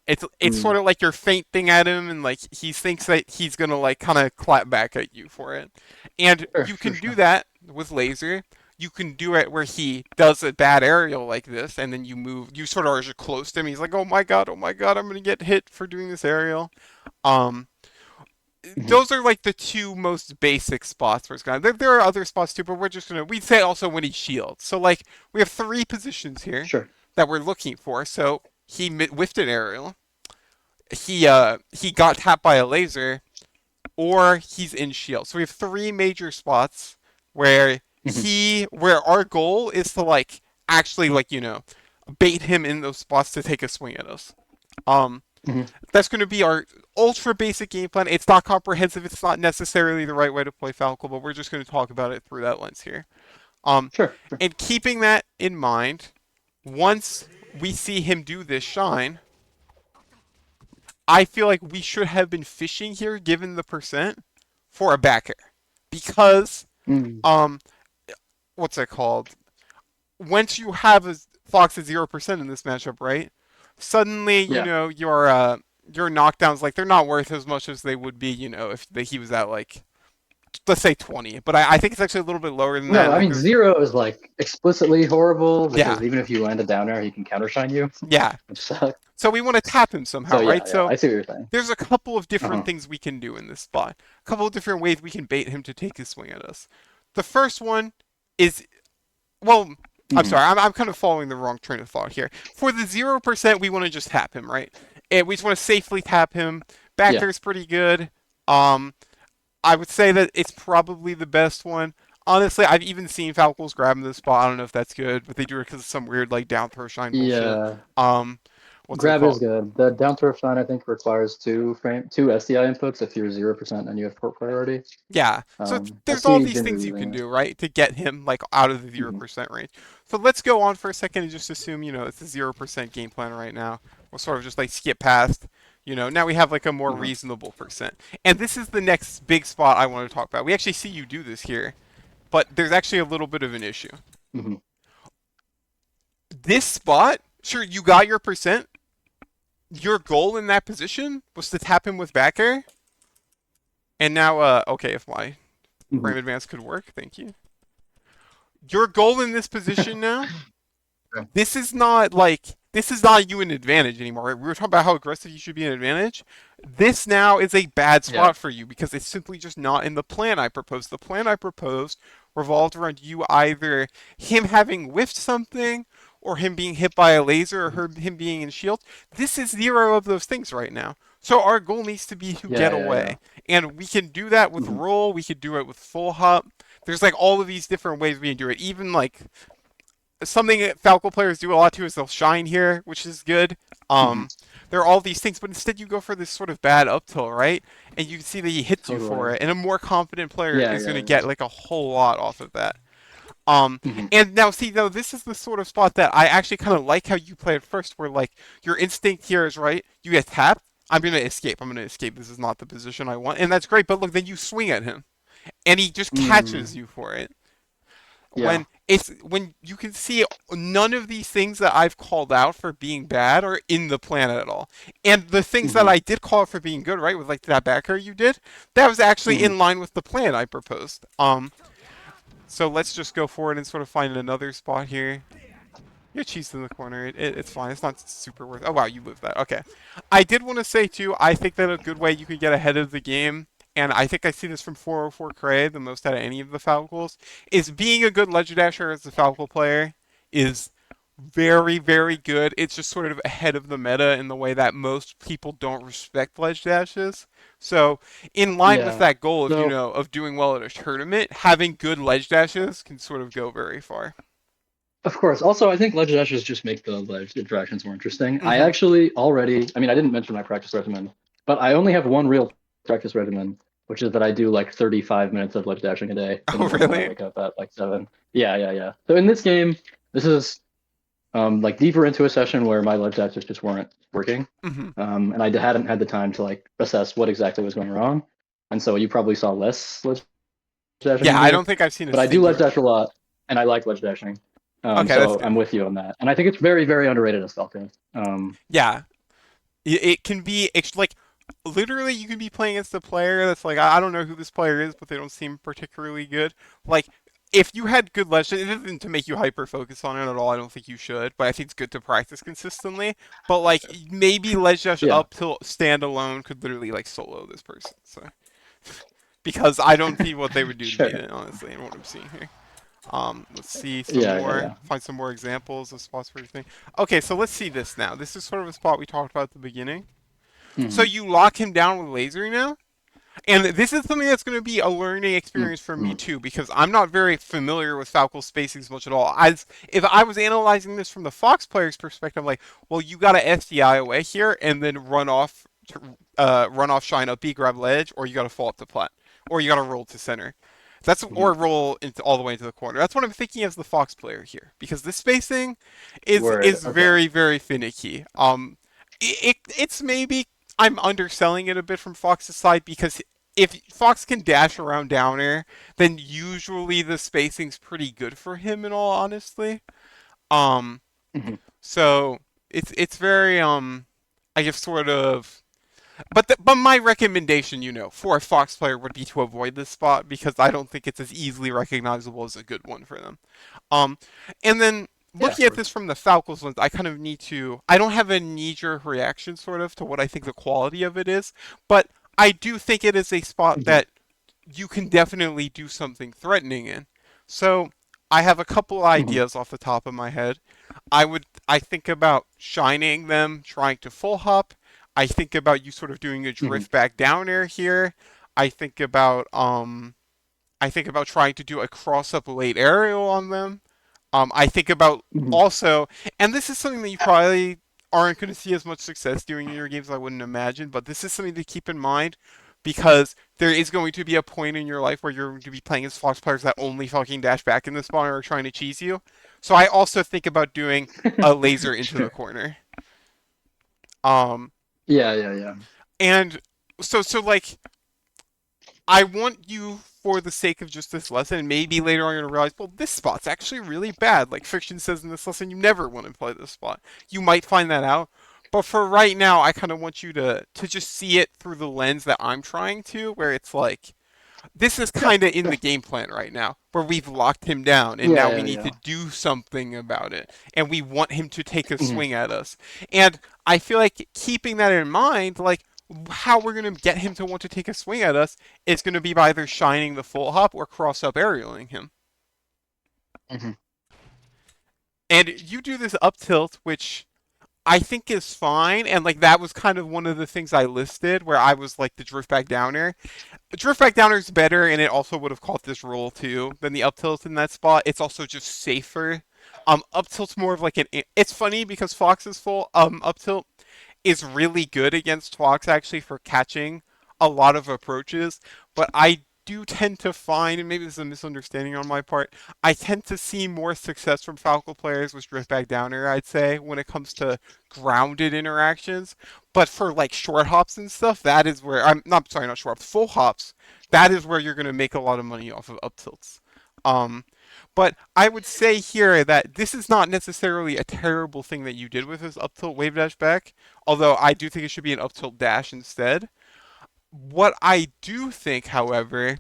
it's Mm. sort of like you're feinting at him, and like he thinks that he's gonna like kind of clap back at you for it. And Sure. you Sure. can do Sure. that with laser. You can do it where he does a bad aerial like this, and then you move. You sort of are just close to him. He's like, oh my god, I'm gonna get hit for doing this aerial." Um, Mhm. those are like the two most basic spots where it's gonna. There are other spots too, but we'd say also when he shields. So like we have three positions here Sure. that we're looking for. So he whiffed an aerial. He got tapped by a laser, or he's in shield. So we have three major spots where Mhm. where our goal is to like actually like bait him in those spots to take a swing at us. Um, Hmm. That's going to be our ultra basic game plan. It's not comprehensive. It's not necessarily the right way to play Falco, but we're just going to talk about it through that lens here. Um, Sure, sure. and keeping that in mind, once we see him do this shine, I feel like we should have been fishing here, given the percent, for a backer, because Mm. um, what's it called? Once you have a Fox at 0% in this matchup, right? Suddenly, Yeah. your knockdowns, like, they're not worth as much as they would be, if he was at, like, let's say 20. But I think it's actually a little bit lower than No, that. I Like, mean there's, zero is like explicitly horrible yeah, because even if you land a down air, he can countershine you, yeah. which sucks. So we want to tap him somehow, So yeah, right? yeah, So I see what you're saying. there's a couple of different Uh-huh. things we can do in this spot. A couple of different ways we can bait him to take his swing at us. The first one is, well, I'm Hmm. sorry, I'm kind of following the wrong train of thought here. For the 0%, we want to just tap him, right? And we just want to safely tap him. Yeah. Backer's pretty good. Um, I would say that it's probably the best one. Honestly, I've even seen Falcons grab him this spot. I don't know if that's good, but they do it because of some weird like down throw shine bullshit. Yeah. Um, what's it Grab is called? good. The down throw shine I think requires two SDI inputs if you're 0% and you have port priority. Yeah. So I there's all see these Jimmy things you using can it. do, right, to get him like out of the zero Hmm. percent range. So let's go on for a second and just assume, it's a 0% game plan right now. We'll sort of just like skip past. Now we have like a more Uh-huh. reasonable percent. And this is the next big spot I want to talk about. We actually see you do this here, but there's actually a little bit of an issue. Hmm. This spot, sure, you got your percent. Your goal in that position was to tap him with back air. And now, okay, if my Hmm. frame advance could work, thank you. Your goal in this position now, this is not you an advantage anymore. Right? We were talking about how aggressive you should be an advantage. This now is a bad Yeah. spot for you because it's simply just not in the plan I proposed. The plan I proposed revolved around you either him having whiffed something or him being hit by a laser or him being in shield. This is zero of those things right now. So our goal needs to be to Yeah, get yeah, yeah. away. And we can do that with Hmm. roll, we could do it with full hop. There's like all of these different ways we can do it. Even like something that Falco players do a lot too is they'll shine here, which is good. Hmm. Um, there are all these things, but instead you go for this sort of bad up tilt, right? And you can see that he hits you for Totally. it, and a more confident player Yeah, is going yeah, to yeah. get like a whole lot off of that. Um, Hmm. and now see though, this is the sort of spot that I actually kind of like how you play it first, where like your instinct here is right. You get tapped. I'm gonna escape. I'm gonna escape. This is not the position I want, and that's great. But look, then you swing at him, and he just catches Mm. you for it Yeah. when you can see none of these things that I've called out for being bad are in the plan at all. And the things that Hmm. I did call out for being good, right, with like that backer you did, that was actually Hmm. in line with the plan I proposed. So let's just go forward and sort of find another spot here. Your cheese in the corner. It's fine. It's not super worth. Oh wow, you moved that. Okay. I did want to say too. I think that a good way you could get ahead of the game, and I think I see this from 404 Cray the most out of any of the Falcons, is being a good ledge dasher as a Falco player is very very good. It's just sort of ahead of the meta in the way that most people don't respect ledge dashes. So in line with Yeah. that goal of So of doing well at a tournament, having good ledge dashes can sort of go very far. of course. Also, I think ledge dashes just make the ledge interactions more interesting. I Hmm. actually already, I mean, I didn't mention my practice regimen, but I only have one real practice regimen, which is that I do like 35 minutes of ledge dashing a day in the Oh morning when I really? wake up at like 7. Yeah, yeah, yeah. So in this game, this is like deeper into a session where my ledge dashes just weren't working. Hmm. And I hadn't had the time to like assess what exactly was going wrong. And so you probably saw less ledge dashing Yeah, in I here, don't think I've seen a but I do ledge singular. dash a lot, and I like ledge dashing. Okay, that's So I'm good. with you on that, and I think it's very, very underrated as Falcon. Yeah, it can be like literally you can be playing against a player that's like I don't know who this player is, but they don't seem particularly good. Like if you had good ledge, it isn't to make you hyper focus on it at all. I don't think you should, but I think it's good to practice consistently. But like maybe ledge dash Yeah, up till standalone could literally like solo this person. So because I don't see what they would do to beat sure. it honestly, and what I'm seeing here. Let's see some Yeah, yeah, more, yeah. find some more examples of spots where you think. Okay, so let's see this now. This is sort of a spot we talked about at the beginning. So Hmm. you lock him down with lasering now, And this is something that's going to be a learning experience for me Mm-hmm. too, because I'm not very familiar with falco spacings much at all. As if I was analyzing this from the Fox player's perspective, I'm like, well, you got to SDI away here and then run off, shine up B, grab ledge, or you got to fall up to plat, or you got to roll to center. That's or Mm-hmm. roll into all the way into the corner. That's what I'm thinking as the Fox player here, because this spacing Word. is Okay. very very finicky. It's maybe I'm underselling it a bit from Fox's side because if Fox can dash around down air, then usually the spacing's pretty good for him in all honesty. Um Mm-hmm. so it's very I guess sort of but my recommendation, for a Fox player would be to avoid this spot because I don't think it's as easily recognizable as a good one for them. Um, and then Yeah, of looking at course. this from the Falcons lens, I kind of need to. I don't have a knee-jerk reaction sort of to what I think the quality of it is, but I do think it is a spot Mm-hmm. that you can definitely do something threatening in. So I have a couple Mm-hmm. ideas off the top of my head. I think about shining them, trying to full hop. I think about you sort of doing a Mm-hmm. drift back down air here. I think about trying to do a cross up late aerial on them. I think about Mm-hmm. also, and this is something that you probably aren't going to see as much success doing in your games, I wouldn't imagine, but this is something to keep in mind because there is going to be a point in your life where you're going to be playing as Fox players that only fucking dash back in the spawn or are trying to cheese you. So I also think about doing a laser into the Sure. corner. Um, Yeah, yeah, yeah. and so like I want you, for the sake of just this lesson, maybe later on you're gonna realize, well, this spot's actually really bad. Like Fiction says in this lesson, you never want to play this spot. You might find that out. But for right now, I kind of want you to just see it through the lens that I'm trying to, where it's like, this is Yeah, kind of in sure. the game plan right now, where we've locked him down and Yeah, now we yeah, need to yeah. do something about it. And we want him to take a Mm-hmm. swing at us. And I feel like keeping that in mind, like how we're going to get him to want to take a swing at us is going to be by either shining the full hop or cross up aerialing him. Mm-hmm. And you do this up tilt, which I think is fine. And like that was kind of one of the things I listed where I was like the drift back downer. Drift back downer is better, and it also would have caught this roll too than the up tilt in that spot. It's also just safer. Up tilt's more of like an. It's funny because Fox's full up tilt is really good against Fox actually for catching a lot of approaches, but I do tend to find, and maybe this is a misunderstanding on my part, I tend to see more success from Falco players with drift back downer, I'd say, when it comes to grounded interactions. But for like short hops and stuff, that is where I'm not sorry, not short hops, full hops. That is where you're gonna make a lot of money off of up tilts. Um, but I would say here that this is not necessarily a terrible thing that you did with this up tilt wave dash back, although I do think it should be an up tilt dash instead. What I do think, however,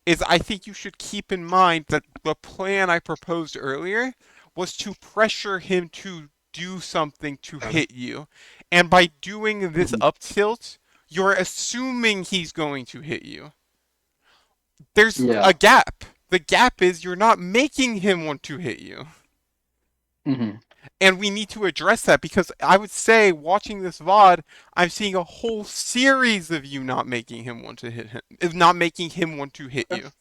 is I think you should keep in mind that the plan I proposed earlier was to pressure him to do something to Um, hit you. And by doing this mhm. up tilt, you're assuming he's going to hit you. There's a Yeah. gap. The gap is you're not making him want to hit you. Mm-hmm. And we need to address that because I would say, watching this VOD, I'm seeing a whole series of you not making him want to hit him, of not making him want to hit you.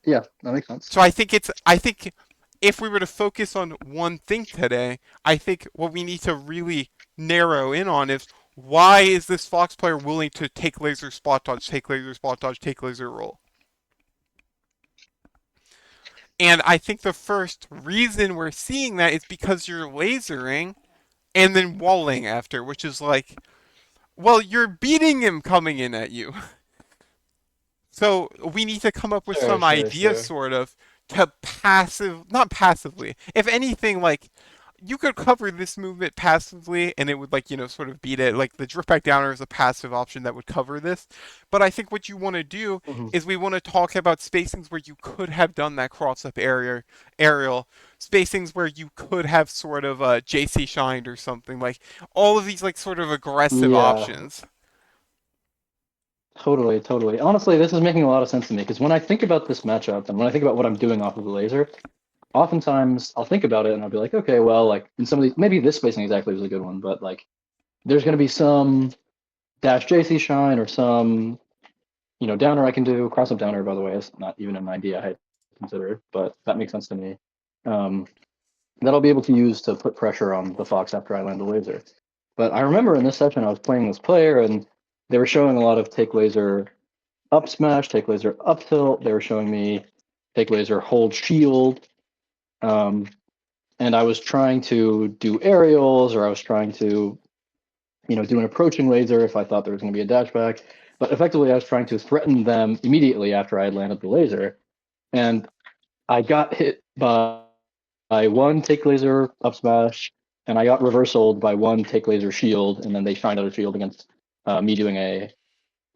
Yeah, that makes sense. So I think if we were to focus on one thing today, I think what we need to really narrow in on is why is this Fox player willing to take laser spot dodge, take laser spot dodge, take laser roll? And I think the first reason we're seeing that is because you're lasering and then walling after, which is like, well, you're beating him coming in at you. So we need to come up with Sure, some sure, idea, sure. sort of, to not passively. If anything, like, you could cover this movement passively and it would, like, sort of beat it. Like, the drift back downer is a passive option that would cover this. But I think what you want to do Mm-hmm. is we want to talk about spacings where you could have done that cross up area, aerial, spacings where you could have sort of JC shined or something. Like, all of these, like, sort of aggressive Yeah, options. totally, totally. Honestly, this is making a lot of sense to me because when I think about this matchup and when I think about what I'm doing off of the laser, oftentimes I'll think about it and I'll be like, okay, well, like in some of these, maybe this spacing exactly was a good one, but like there's going to be some dash JC shine or some downer I can do. Cross up downer, by the way, is not even an idea I had considered, but that makes sense to me. Um, that I'll be able to use to put pressure on the fox after I land the laser. But I remember in this session I was playing this player and they were showing a lot of take laser up smash, take laser up tilt. They were showing me take laser hold shield. Um, and I was trying to do aerials or I was trying to, do an approaching laser if I thought there was going to be a dash back. But effectively, I was trying to threaten them immediately after I had landed the laser. And I got hit by one take laser up smash, and I got reversaled by one take laser shield, and then they shined out a shield against me doing a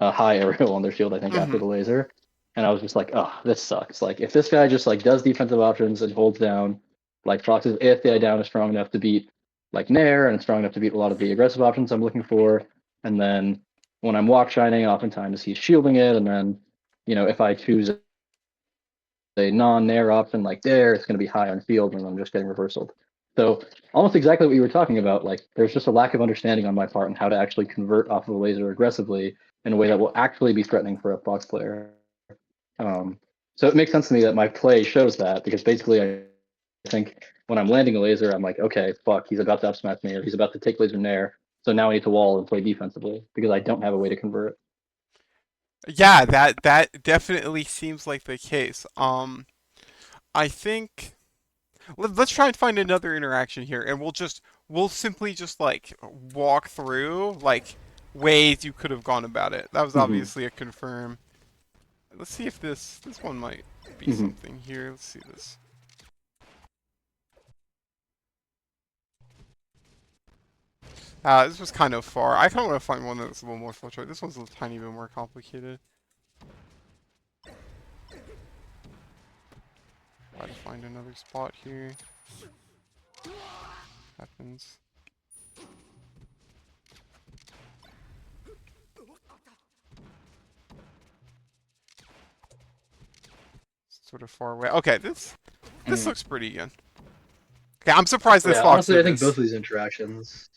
high aerial on their shield, I think, after Mm-hmm. the laser. And I was just like, oh, this sucks. Like, if this guy just like does defensive options and holds down, like Fox's AFI down is strong enough to beat like Nair and strong enough to beat a lot of the aggressive options I'm looking for. And then when I'm walk shining, oftentimes he's shielding it. And then, if I choose a non-Nair option like Dare, it's going to be high on field and I'm just getting reversaled. So almost exactly what you were talking about. Like there's just a lack of understanding on my part on how to actually convert off of a laser aggressively in a way that will actually be threatening for a Fox player. Um, so it makes sense to me that my play shows that because basically I think when I'm landing a laser, I'm like, okay, fuck, he's about to up smash me or he's about to take laser Nair. So now I need to wall and play defensively because I don't have a way to convert. Yeah, that definitely seems like the case. I think let's try and find another interaction here, and we'll simply just like walk through like ways you could have gone about it. That was Mm-hmm. obviously a confirm. Let's see if this one might be Mm-hmm. something here. Let's see this. This was kind of far. I kind of want to find one that's a little more fluctuated. This one's a tiny bit more complicated. Try to find another spot here. Happens. Sort of far away. Okay, this Mm-hmm. looks pretty good. Okay, I'm surprised this Yeah, fox honestly, did I think both this. of these interactions.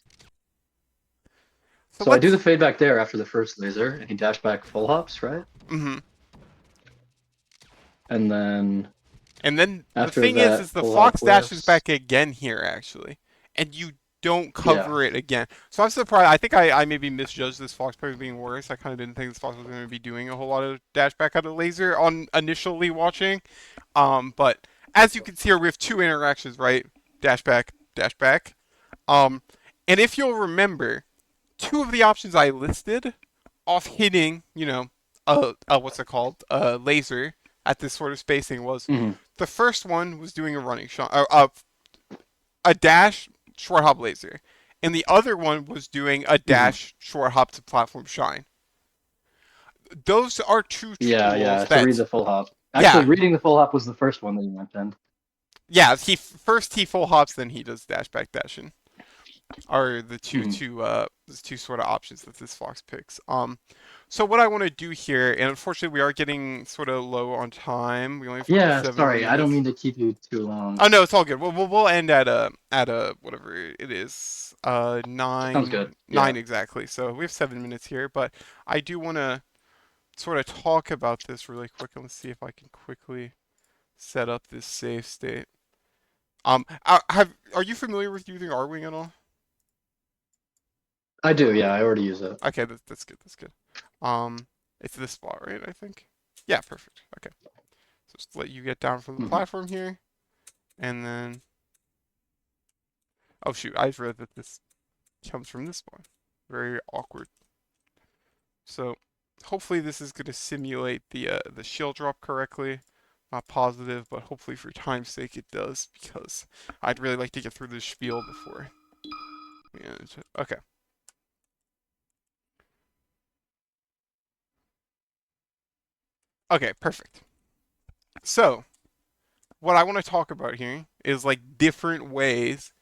So So I do the let's. fade back there after the first laser, and he dash back full hops, right? Mm-hmm. And then And then the after thing is that, the full hop fox dashes whiffs. back again here actually, and you don't Yeah. cover it again. So I'm surprised. I think I maybe misjudged this fox player as being worse. I kind of didn't think this fox was going to be doing a whole lot of dash back out of laser on initially watching. But as you can see here, we have two interactions, right? Dash back, dash back. Um, and if you'll remember, two of the options I listed off hitting, what's it called, laser at this sort of spacing was Hmm. the first one was doing a running shot, a dash short hop laser, and the other one was doing a Hmm. dash short hop to platform shine. Those are two Yeah, tools yeah. To read that, the full hop. Actually, yeah, reading the full hop was the first one that you mentioned. yeah. He first he full hops, then he does dash back dashing. Are the Hmm. two sort of options that this fox picks. So what I want to do here, and unfortunately we are getting sort of low on time. We only have Yeah, seven sorry, I don't minutes. mean to keep you too long. Oh no, it's all good. We'll end at a whatever it is. Sounds good. Nine Yeah. exactly. So we have 7 minutes here, but I do want to sort of talk about this really quick, and let's see if I can quickly set up this save state. Are you familiar with using R-Wing at all? I do, yeah, I already use it. Okay, that's good. That's good. Um, it's this spot, right? I think. Yeah, perfect. Okay, so just let you get down from the Hmm. platform here, and then. Oh shoot, I've read that this comes from this spot. Very awkward. So hopefully this is going to simulate the shield drop correctly. Not positive, but hopefully for time's sake it does because I'd really like to get through this spiel before. And, okay. Okay, perfect. So what I want to talk about here is like different ways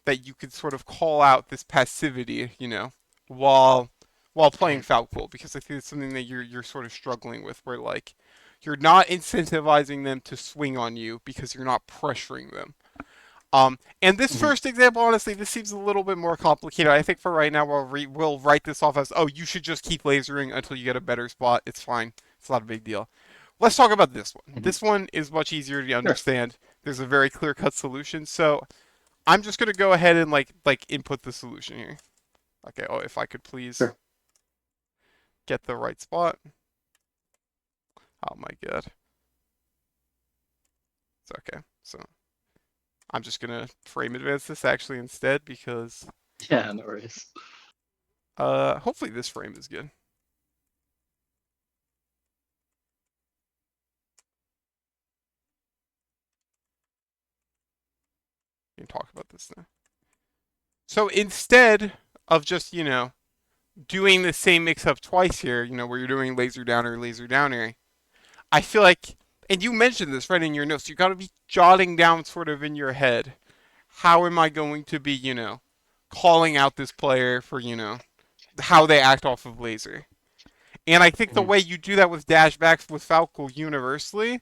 that you could sort of call out this passivity, while playing Falco, because I think it's something that you're sort of struggling with, where like you're not incentivizing them to swing on you because you're not pressuring them. And this Hmm. first example, honestly, this seems a little bit more complicated. I think for right now, we'll write this off as, oh, you should just keep lasering until you get a better spot. It's fine. It's not a big deal. Let's talk about this one. Hmm. This one is much easier to Sure, understand. There's a very clear-cut solution. So I'm just gonna go ahead and like input the solution here. Okay. Oh, if I could please sure. get the right spot. Oh my god. It's okay. So I'm just gonna frame advance this actually instead because Yeah, no worries. hopefully this frame is good. We can talk about this now. So instead of just, doing the same mix up twice here, where you're doing laser downer, I feel like, and you mentioned this right in your notes, you got to be jotting down sort of in your head, how am I going to be, calling out this player for, how they act off of laser. And I think the Hmm. way you do that with dashbacks with Falco universally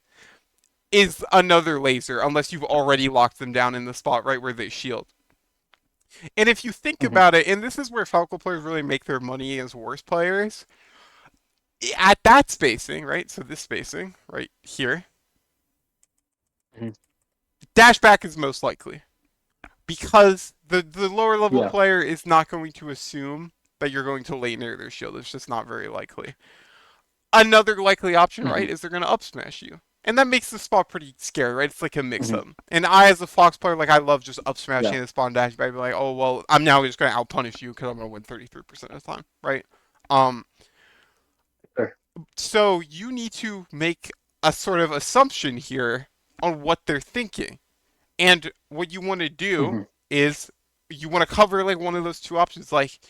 is another laser, unless you've already locked them down in the spot right where they shield. And if you think Hmm. about it, and this is where Falco players really make their money as worse players, at that spacing, right? So this spacing right here, Hmm. dashback is most likely because the lower level Yeah. player is not going to assume that you're going to late near their shield. It's just not very likely. Another likely option, Hmm. right, is they're going to up smash you. And that makes the spot pretty scary, right? It's like a mix Hmm. up. And I, as a Fox player, like I love just up Yeah. smashing the spawn dash by being like, oh well, I'm now just gonna out punish you because I'm gonna win 33% of the time, right? Um, Sure. so you need to make a sort of assumption here on what they're thinking. And what you want to do Hmm. is you want to cover like one of those two options. Like,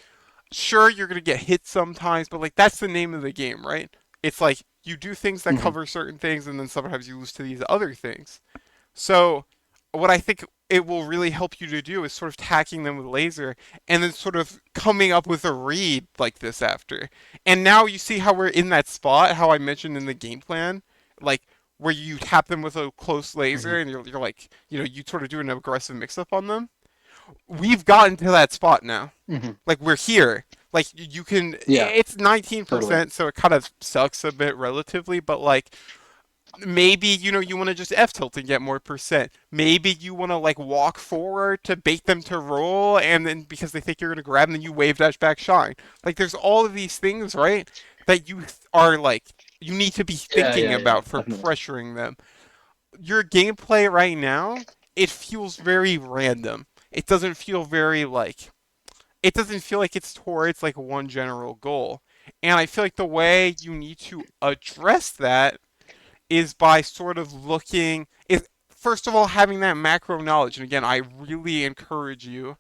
sure, you're going to get hit sometimes, but like that's the name of the game, right? It's like you do things that Hmm. cover certain things, and then sometimes you lose to these other things. So, what I think it will really help you to do is sort of tacking them with laser and then sort of coming up with a read like this after. And now you see how we're in that spot, how I mentioned in the game plan, like where you tap them with a close Hmm. laser and you're like, you sort of do an aggressive mix up on them. We've gotten to that spot now. Hmm. Like we're here. Like you can, Yeah, it's totally. 19%, so it kind of sucks a bit relatively, but like maybe you want to just F tilt and get more percent. Maybe you want to like walk forward to bait them to roll, and then because they think you're gonna grab, them, then you wave dash back shine. Like there's all of these things, right? That you are like you need to be Yeah, thinking yeah, yeah, about for definitely. pressuring them. Your gameplay right now, it feels very random. It doesn't feel very like it doesn't feel like it's towards like one general goal. And I feel like the way you need to address that is by sort of looking is first of all having that macro knowledge. And again, I really encourage you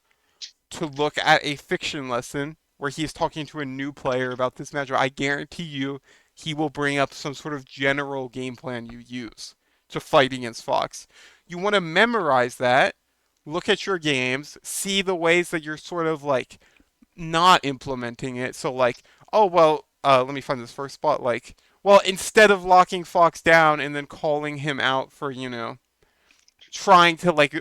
to look at a fiction lesson where he's talking to a new player about this matchup. I guarantee you he will bring up some sort of general game plan you use to fight against Fox. You want to memorize that, look at your games, see the ways that you're sort of like not implementing it. So like, oh well, let me find this first spot. Like, well, instead of locking Fox down and then calling him out for trying to like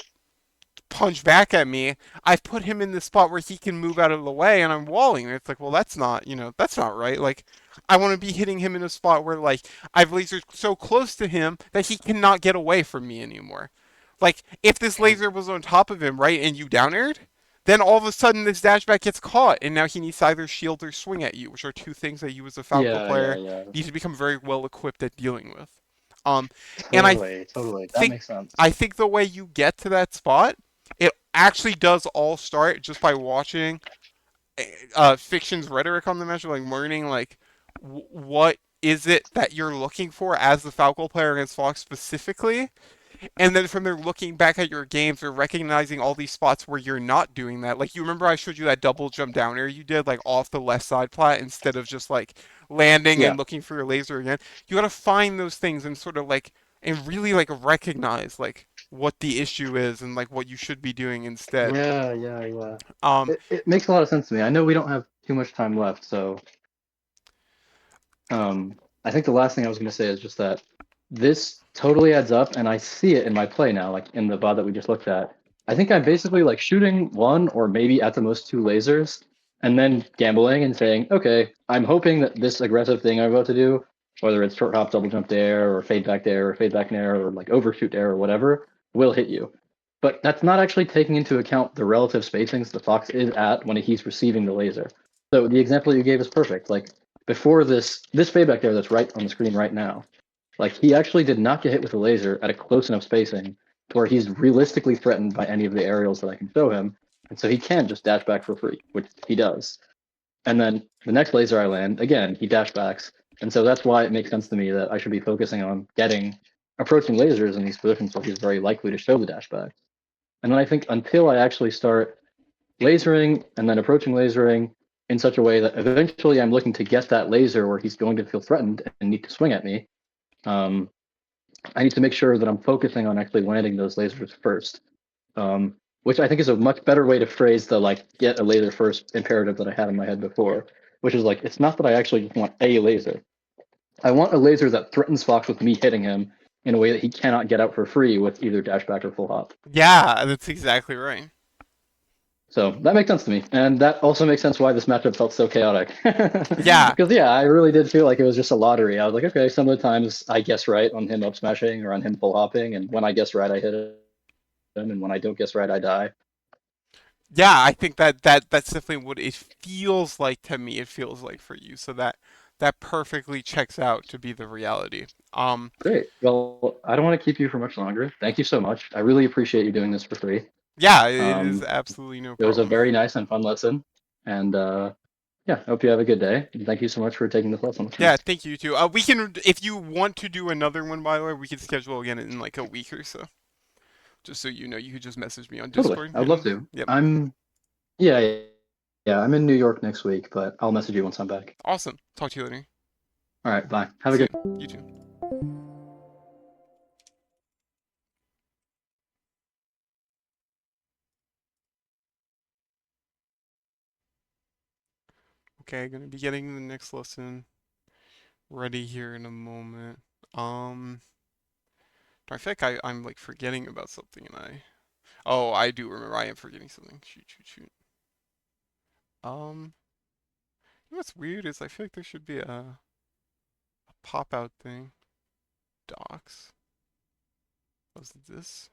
punch back at me, I've put him in the spot where he can move out of the way and I'm walling. And it's like, well, that's not that's not right. Like, I want to be hitting him in a spot where like I've lasered so close to him that he cannot get away from me anymore. Like, if this Mhm. laser was on top of him, right, and you down aired, then all of a sudden this dashback gets caught, and now he needs to either shield or swing at you, which are two things that you as a Falco Yeah, yeah, player yeah. need to become very well equipped at dealing with. Um, and Totally, totally. That think makes sense. I think the way you get to that spot, it actually does all start just by watching fiction's rhetoric on the match, like learning like what is it that you're looking for as the Falco player against Fox specifically, and then from there looking back at your games or recognizing all these spots where you're not doing that. Like you remember I showed you that double jump down air you did like off the left side plat instead of just like landing Yeah. and looking for your laser again. You gotta find those things and sort of like and really like recognize like what the issue is and like what you should be doing instead. Yeah, yeah, yeah. Um It makes a lot of sense to me. I know we don't have too much time left, so I think the last thing I was going to say is just that this totally adds up, and I see it in my play now, like in the VOD that we just looked at. I think I'm basically like shooting one or maybe at the most two lasers, and then gambling and saying, okay, I'm hoping that this aggressive thing I'm about to do whether it's short hop, double jump there, or fade back there, or fade back there, or like overshoot there, or whatever, will hit you. But that's not actually taking into account the relative spacings the fox is at when he's receiving the laser. So the example you gave is perfect. Like before this fade back there that's right on the screen right now, like he actually did not get hit with a laser at a close enough spacing to where he's realistically threatened by any of the aerials that I can show him, and so he can just dash back for free, which he does. And then the next laser I land, again, he dash backs. And so that's why it makes sense to me that I should be focusing on getting approaching lasers in these positions where he's very likely to show the dash back. And then I think until I actually start lasering and then approaching lasering in such a way that eventually I'm looking to get that laser where he's going to feel threatened and need to swing at me, um, I need to make sure that I'm focusing on actually landing those lasers first. Which I think is a much better way to phrase the like get a laser first imperative that I had in my head before, which is like it's not that I actually just want a laser. I want a laser that threatens Fox with me hitting him in a way that he cannot get out for free with either dashback or full hop. Yeah, that's exactly right. So that makes sense to me, and that also makes sense why this matchup felt so chaotic. Yeah, Because yeah, I really did feel like it was just a lottery. I was like, okay, some of the times I guess right on him up smashing or on him full hopping, and when I guess right, I hit him, and when I don't guess right, I die. yeah, I think that's definitely what it feels like to me. It feels like for you, so that perfectly checks out to be the reality. Great. Well, I don't want to keep you for much longer. Thank you so much. I really appreciate you doing this for free. Yeah, it is Um, absolutely no it was a problem. very nice and fun lesson. And yeah, I hope you have a good day. And thank you so much for taking this lesson with me. Yeah, thank you too. We can, if you want to do another one, by the way, we can schedule again in like a week or so. Just so you know, you could just message me on Totally. Discord I would love and to. yep. Yeah, yeah, yeah. I'm in New York next week, but I'll message you once I'm back. Awesome. Talk to you later. All right. Bye. Have a See good you. You too. Okay, gonna be getting the next lesson ready here in a moment. Um, I feel like I'm like forgetting about something and oh, I do remember. I am forgetting something. Shoot, shoot, shoot. Um, you know what's weird is I feel like there should be a pop out thing. Docs. Was it this?